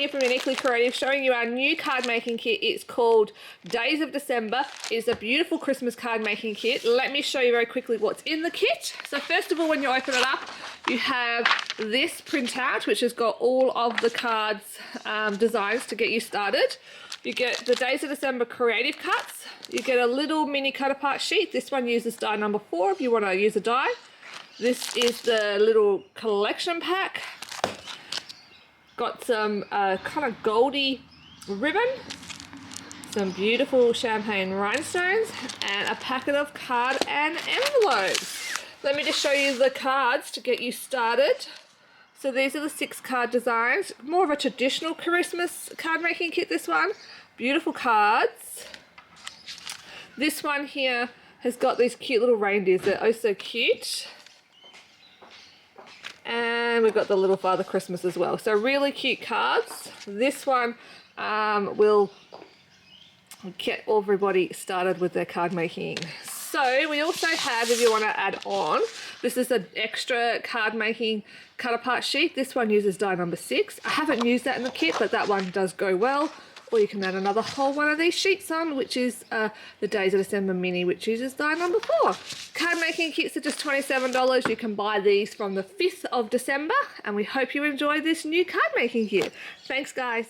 here from Uniquely Creative, showing you our new card making kit. It's called Days of December. It's a beautiful Christmas card making kit. Let me show you very quickly what's in the kit. So first of all, when you open it up, you have this printout, which has got all of the cards designs to get you started. You get the Days of December creative cuts. You get a little mini cut apart sheet. This one uses die number 4 if you want to use a die. This is the little collection pack. Got some kind of goldy ribbon, some beautiful champagne rhinestones, and a packet of card and envelopes. Let me just show you the cards to get you started. So these are the 6 card designs. More of a traditional Christmas card making kit, this one. Beautiful cards. This one here has got these cute little reindeers. They're oh so cute. And we've got the little Father Christmas as well. So really cute cards. This one will get everybody started with their card making. So we also have, if you want to add on, this is an extra card making cut apart sheet. This one uses die number 6. I haven't used that in the kit, but that one does go well. Or you can add another whole one of these sheets on, which is the Days of December mini, which uses die number 4. Card making kits are just $27. You can buy these from the 5th of December, and we hope you enjoy this new card making kit. Thanks, guys.